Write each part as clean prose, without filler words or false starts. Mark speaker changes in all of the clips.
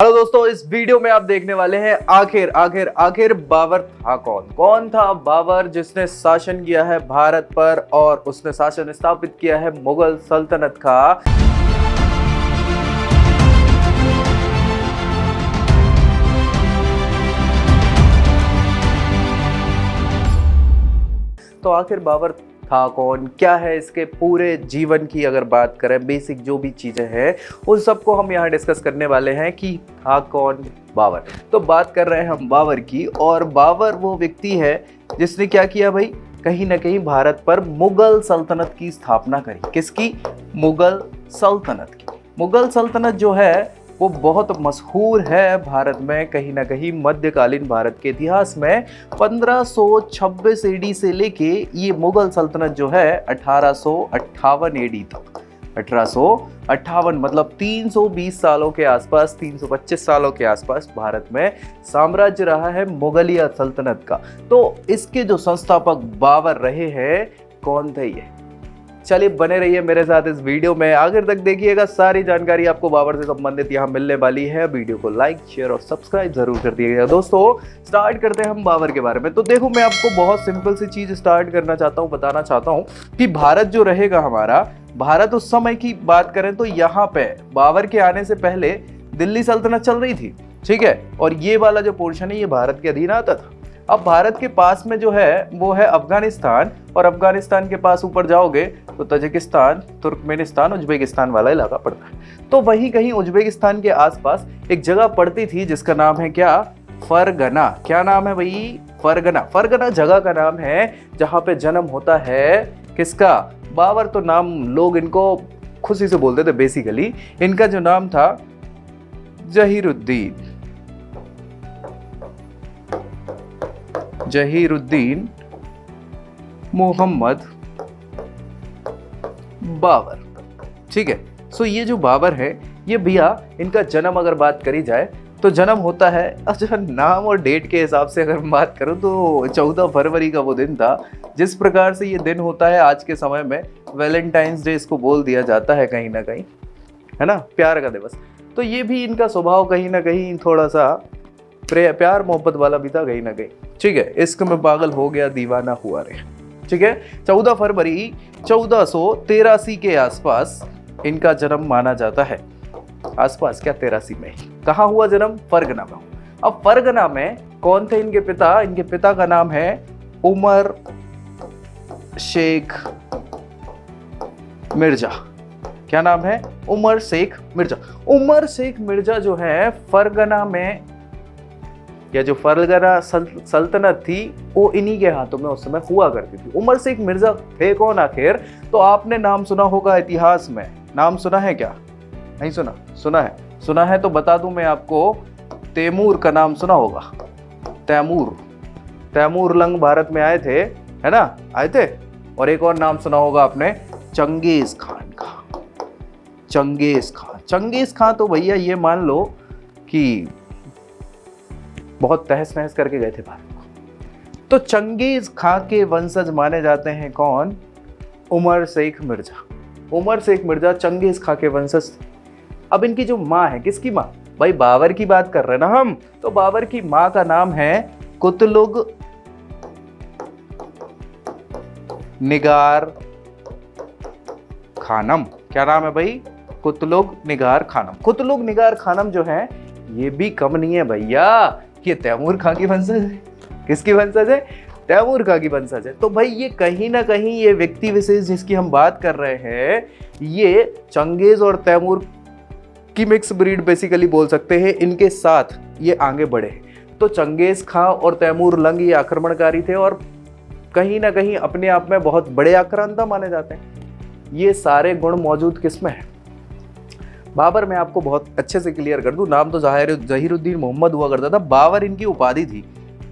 Speaker 1: Hello दोस्तों, इस video में आप देखने वाले हैं आखिर आखिर आखिर बाबर था कौन था बाबर जिसने शासन किया है भारत पर और उसने शासन स्थापित किया है मुगल सल्तनत का। तो आखिर बाबर था कौन, क्या है इसके पूरे जीवन की अगर बात करें, बेसिक जो भी चीजें हैं उन सबको हम यहाँ डिस्कस करने वाले हैं कि था कौन बाबर। तो बात कर रहे हैं हम बाबर की, और बाबर वो व्यक्ति है जिसने क्या किया भाई, कहीं ना कहीं भारत पर मुगल सल्तनत की स्थापना करी। किसकी? मुगल सल्तनत की। मुगल सल्तनत जो है वो बहुत मशहूर है भारत में, कहीं ना कहीं मध्यकालीन भारत के इतिहास में 1526 एडी से लेके ये मुगल सल्तनत जो है 1858 एडी तक, 1858 मतलब 320 सालों के आसपास, 325 सालों के आसपास भारत में साम्राज्य रहा है मुगलिया सल्तनत का। तो इसके जो संस्थापक बाबर रहे हैं, कौन थे ये? चलिए बने रहिए मेरे साथ इस वीडियो में, आखिर तक देखिएगा, सारी जानकारी आपको बाबर से संबंधित यहाँ मिलने वाली है। वीडियो को लाइक, शेयर और सब्सक्राइब जरूर कर दिएगा। दोस्तों स्टार्ट करते हैं हम बाबर के बारे में। तो देखो, मैं आपको बहुत सिंपल सी चीज स्टार्ट करना चाहता हूँ, बताना चाहता हूँ कि भारत जो रहेगा हमारा, भारत उस समय की बात करें तो यहाँ पे बाबर के आने से पहले दिल्ली सल्तनत चल रही थी, ठीक है, और ये वाला जो पोर्शन है ये भारत के अधीन आता था। अब भारत के पास में जो है वो है अफगानिस्तान, और अफगानिस्तान के पास ऊपर जाओगे तो तजिकिस्तान, तुर्कमेनिस्तान, उज्बेकिस्तान वाला इलाका पड़ता है। तो वहीं कहीं उज्बेकिस्तान के आसपास एक जगह पड़ती थी जिसका नाम है क्या? फरगना। क्या नाम है भाई? फरगना। फरगना जगह का नाम है जहाँ पे जन्म होता है किसका? बाबर। तो नाम लोग इनको खुशी से बोलते थे, बेसिकली इनका जो नाम था जहीरुद्दीन, जहीरुद्दीन मोहम्मद बाबर, ठीक है। सो ये जो बाबर है, ये भैया इनका जन्म अगर बात करी जाए तो जन्म होता है, अच्छा नाम और डेट के हिसाब से अगर बात करूं तो 14 फरवरी का वो दिन था। जिस प्रकार से ये दिन होता है आज के समय में वैलेंटाइंस डे इसको बोल दिया जाता है कहीं ना कहीं, है ना, प्यार का दिवस। तो ये भी इनका स्वभाव कहीं ना कहीं थोड़ा सा प्यार मोहब्बत वाला भी था कहीं ना कहीं, ठीक है। इश्क में पागल हो गया, दीवाना हुआ रे, ठीक है। 14 फरवरी 1483 के आसपास इनका जन्म माना जाता है। आसपास क्या, 83 में। कहाँ हुआ जन्म? फरगना में। अब फरगना में कौन थे इनके पिता? इनके पिता का नाम है उमर शेख मिर्जा। क्या नाम है? उमर शेख मिर्जा। उमर शेख मिर्जा जो है फरगना में, या जो फरगना सल्तनत थी वो इन्हीं के हाथों में उस समय हुआ करती थी। उमर शेख मिर्जा थे कौन आखिर? तो आपने नाम सुना होगा इतिहास में, नाम सुना है क्या? नहीं सुना? सुना है? सुना है तो बता दूं मैं आपको, तैमूर का नाम सुना होगा। तैमूर, तैमूर लंग भारत में आए थे, है ना, आए थे। और एक और नाम सुना होगा आपने, चंगेज खान का। चंगेज खान, चंगेज खान तो भैया ये मान लो कि बहुत तहस नहस करके गए थे भारत को। तो चंगेज खां के वंशज माने जाते हैं कौन? उमर शेख मिर्जा। उमर शेख मिर्जा चंगेज खां के वंशज। अब इनकी जो माँ है, किसकी माँ? भाई बाबर की बात कर रहे हैं ना हम, तो बाबर की माँ का नाम है कुतलुग निगार खानम। क्या नाम है भाई? कुतलुग निगार खानम। कुतलुग निगार खानम जो है ये भी कम नहीं है भैया, ये तैमूर खां की वंशज है। किसकी वंशज है? तैमूर खां की वंशज है। तो भाई ये कहीं ना कहीं ये व्यक्ति विशेष जिसकी हम बात कर रहे हैं, ये चंगेज और तैमूर की मिक्स ब्रीड बेसिकली बोल सकते हैं, इनके साथ ये आगे बढ़े। तो चंगेज खां और तैमूर लंग ये आक्रमणकारी थे और कहीं ना कहीं अपने आप में बहुत बड़े आक्रांता माने जाते हैं। ये सारे गुण मौजूद किसमें है? बाबर मैं आपको बहुत अच्छे से क्लियर कर दूं, नाम तो जहीरुद्दीन मोहम्मद हुआ करता था, बाबर इनकी उपाधि थी।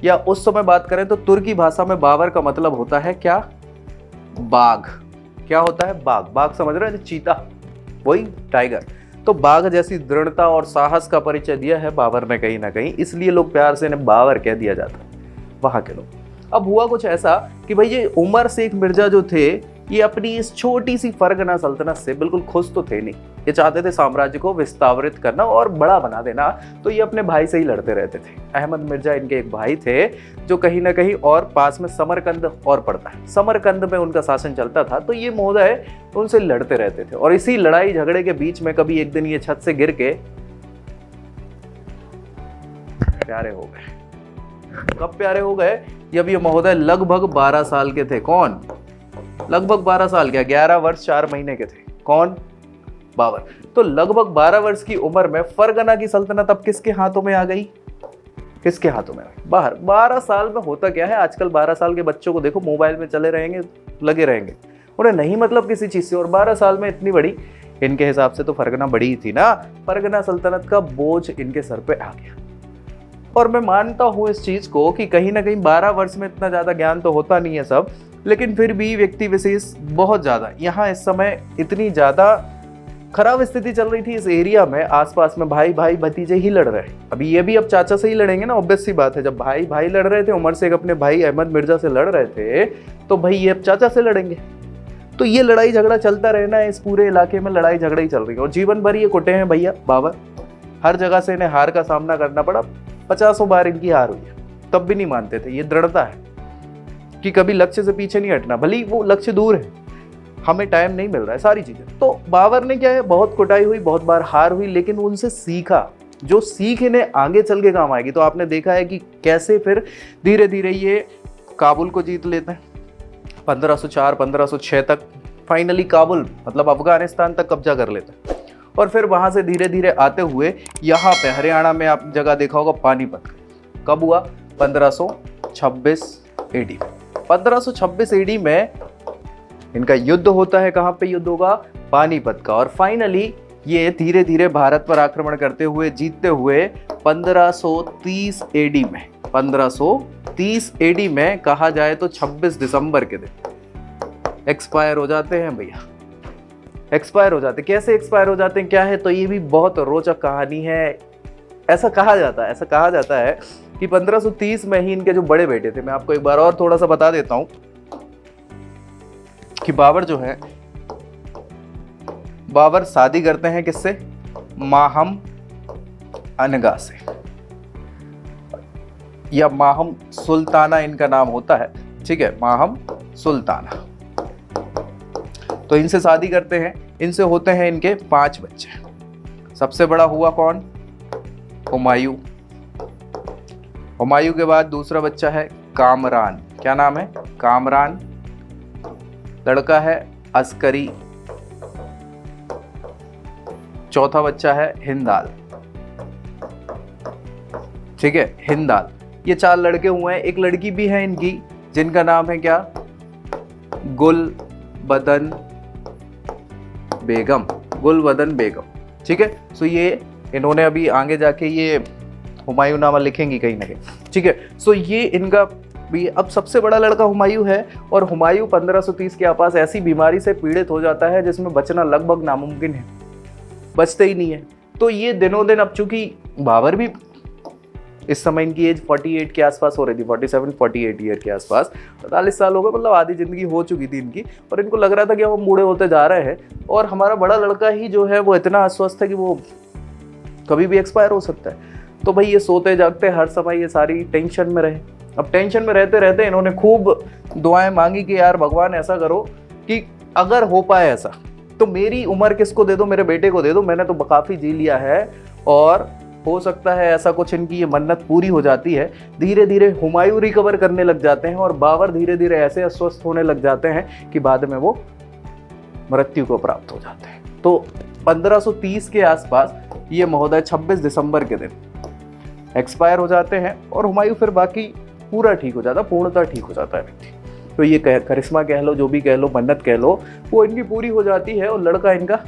Speaker 1: या उस समय बात करें तो तुर्की भाषा में बाबर का मतलब होता है क्या? बाघ। क्या होता है? बाघ। बाघ समझ रहे हैं? चीता, वही टाइगर। तो बाघ जैसी दृढ़ता और साहस का परिचय दिया है बाबर ने कहीं ना कहीं, इसलिए लोग प्यार से इन्हें बाबर कह दिया जाता है वहां के लोग। अब हुआ कुछ ऐसा कि भाई ये उमर शेख मिर्जा जो थे ये अपनी इस छोटी सी फरगना सल्तनत से बिल्कुल खुश तो थे नहीं। ये चाहते थे साम्राज्य को विस्तारित करना और बड़ा बना देना, तो ये अपने भाई से ही लड़ते रहते थे। अहमद मिर्जा इनके एक भाई थे जो कहीं ना कहीं और पास में समरकंद और पड़ता है, समरकंद में उनका शासन चलता था। तो ये महोदय उनसे लड़ते रहते थे और इसी लड़ाई झगड़े के बीच में कभी एक दिन ये छत से गिर के प्यारे हो गए। कब प्यारे हो गए? जब ये महोदय लगभग 12 साल के थे। कौन? लगभग 12 साल के, 11 वर्ष 4 महीने के थे। कौन? बाबर। तो लगभग 12 वर्ष की उम्र में फरगना की सल्तनत अब किसके हाथों में आ गई? किसके हाथों में? बाहर। 12 साल में होता क्या है, आजकल 12 साल के बच्चों को देखो, मोबाइल में चले रहेंगे, लगे रहेंगे, उन्हें नहीं मतलब किसी चीज से। और 12 साल में इतनी बड़ी, इनके हिसाब से तो फरगना बड़ी ही थी ना, फरगना सल्तनत का बोझ इनके सर पे आ गया। और मैं मानता हूं इस चीज को कि कहीं ना कहीं 12 वर्ष में इतना ज्यादा ज्ञान तो होता नहीं है सब, लेकिन फिर भी व्यक्ति विशेष बहुत ज्यादा, यहाँ इस समय इतनी ज्यादा खराब स्थिति चल रही थी इस एरिया में, आसपास में भाई भाई भतीजे ही लड़ रहे हैं। अभी ये भी अब चाचा से ही लड़ेंगे ना, ऑब्वियस सी बात है। जब भाई भाई लड़ रहे थे, उमर शेख अपने भाई अहमद मिर्जा से लड़ रहे थे, तो भाई ये अब चाचा से लड़ेंगे। तो ये लड़ाई झगड़ा चलता रहना है, इस पूरे इलाके में लड़ाई झगड़ा ही चल रही है। और जीवन भर ये कुटे हैं भैया बाबर, हर जगह से इन्हें हार का सामना करना पड़ा। 50 बार इनकी हार हुई है, तब भी नहीं मानते थे। ये दृढ़ता है कि कभी लक्ष्य से पीछे नहीं हटना, भले वो लक्ष्य दूर है, हमें टाइम नहीं मिल रहा है, सारी चीजें। तो बाबर ने क्या है, बहुत कुटाई हुई, बहुत बार हार हुई, लेकिन उनसे सीखा, जो सीख इन्हें आगे चल के काम आएगी। तो आपने देखा है कि कैसे फिर धीरे धीरे ये काबुल को जीत लेते हैं। 1504 1506 तक फाइनली काबुल मतलब अफगानिस्तान तक कब्जा कर लेते हैं। और फिर वहां से धीरे धीरे आते हुए यहाँ पे हरियाणा में आप जगह देखा होगा पानीपत। कब हुआ? 1526 एडी। 1526 एडी में इनका युद्ध होता है। कहाँ पे युद्ध होगा? पानीपत का। और फाइनली ये धीरे धीरे भारत पर आक्रमण करते हुए, जीतते हुए 1530 एडी में, 1530 एडी में कहा जाए तो 26 दिसंबर के दिन एक्सपायर हो जाते हैं भैया। एक्सपायर हो जाते। कैसे एक्सपायर हो जाते हैं, क्या है, तो ये भी बहुत रोचक कहानी है। ऐसा कहा जाता है कि 1530 में ही इनके जो बड़े बेटे थे, मैं आपको एक बार और थोड़ा सा बता देता हूं कि बाबर जो है, बाबर शादी करते हैं किससे? माहम अनगा से, या माहम सुल्ताना इनका नाम होता है, ठीक है, माहम सुल्ताना। तो इनसे शादी करते हैं, इनसे होते हैं इनके 5 बच्चे। सबसे बड़ा हुआ कौन? हुमायूं। हुमायूं के बाद दूसरा बच्चा है कामरान। क्या नाम है? कामरान। लड़का है अस्करी। चौथा बच्चा है हिंदाल, ठीक है, हिंदाल। ये 4 लड़के हुए हैं। एक लड़की भी है इनकी, जिनका नाम है क्या? गुलबदन बेगम। गुलबदन बेगम, ठीक है। सो ये इन्होंने अभी आगे जाके ये हुमायूंनामा लिखेंगी कहीं ना कहीं, ठीक है। सो ये इनका भी अब सबसे बड़ा लड़का हुमायूं है। और हुमायूं 1530 के आसपास ऐसी बीमारी से पीड़ित हो जाता है जिसमें बचना लगभग नामुमकिन है, बचते ही नहीं है। तो ये दिनों दिन, अब चूंकि बाबर भी इस समय इनकी एज 48 के आसपास हो रही थी, 47-48 ईयर के आसपास, 45 साल हो गए, मतलब आधी जिंदगी हो चुकी थी इनकी। और इनको लग रहा था कि हम बूढ़े होते जा रहे हैं और हमारा बड़ा लड़का ही जो है वो इतना अस्वस्थ है कि वो कभी भी एक्सपायर हो सकता है। तो भाई ये सोते जागते हर समय ये सारी टेंशन में रहे। अब टेंशन में रहते रहते इन्होंने खूब दुआएं मांगी कि यार भगवान ऐसा करो कि अगर हो पाए ऐसा तो मेरी उम्र किसको दे दो, मेरे बेटे को दे दो, मैंने तो काफ़ी जी लिया है। और हो सकता है ऐसा कुछ इनकी ये मन्नत पूरी हो जाती है। धीरे धीरे हुमायूं रिकवर करने लग जाते हैं और बाबर धीरे धीरे ऐसे अस्वस्थ होने लग जाते हैं कि बाद में वो मृत्यु को प्राप्त हो जाते हैं। तो 1530 के आसपास ये महोदय 26 दिसंबर के दिन एक्सपायर हो जाते हैं और हुमायूं फिर बाकी पूरा ठीक हो जाता, पूर्णतः ठीक हो जाता है व्यक्ति। तो ये करिश्मा कह लो, जो भी कह लो, मन्नत कह लो, वो इनकी पूरी हो जाती है और लड़का इनका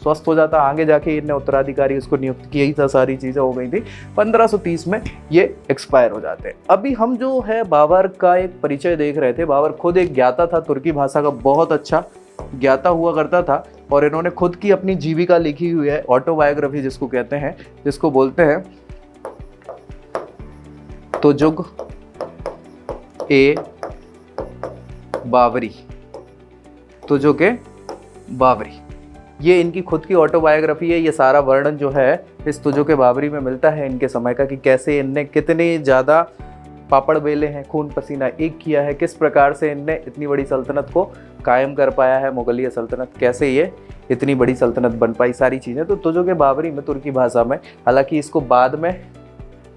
Speaker 1: स्वस्थ हो जाता। आगे जाके इनने उत्तराधिकारी उसको नियुक्त किया ही था, सारी चीज़ें हो गई थी। 1530 में ये एक्सपायर हो जाते हैं। अभी हम जो है बाबर का एक परिचय देख रहे थे। बाबर खुद एक ज्ञाता था, तुर्की भाषा का बहुत अच्छा ज्ञाता हुआ करता था और इन्होंने खुद की अपनी जीविका लिखी हुई है, ऑटोबायोग्राफी जिसको कहते हैं, जिसको बोलते हैं तुजुग ए बाबरी। तुजो के बाबरी। ये इनकी खुद की ऑटोबायोग्राफी है। ये सारा वर्णन जो है इस तुजो के बाबरी में मिलता है इनके समय का, कि कैसे इनने कितने ज़्यादा पापड़ बेले हैं, खून पसीना एक किया है, किस प्रकार से इनने इतनी बड़ी सल्तनत को कायम कर पाया है, मुगलिया सल्तनत, कैसे ये इतनी बड़ी सल्तनत बन पाई, सारी चीज़ें। तो तुजो के बाबरी में तुर्की भाषा में, हालांकि इसको बाद में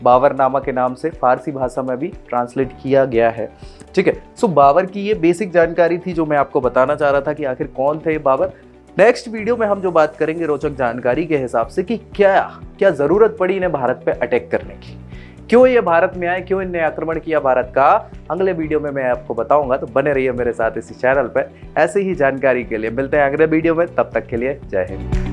Speaker 1: बाबरनामा के नाम से फारसी भाषा में भी ट्रांसलेट किया गया है। ठीक है, सो बाबर की ये बेसिक जानकारी थी जो मैं आपको बताना चाह रहा था कि आखिर कौन थे ये बाबर। नेक्स्ट वीडियो में हम जो बात करेंगे रोचक जानकारी के हिसाब से कि क्या क्या ज़रूरत पड़ी इन्हें भारत पे अटैक करने की, क्यों ये भारत में आए, क्यों इन्हें आक्रमण किया भारत का, अगले वीडियो में मैं आपको बताऊंगा। तो बने रहिए मेरे साथ इसी चैनल पर ऐसे ही जानकारी के लिए। मिलते हैं अगले वीडियो में, तब तक के लिए जय हिंद।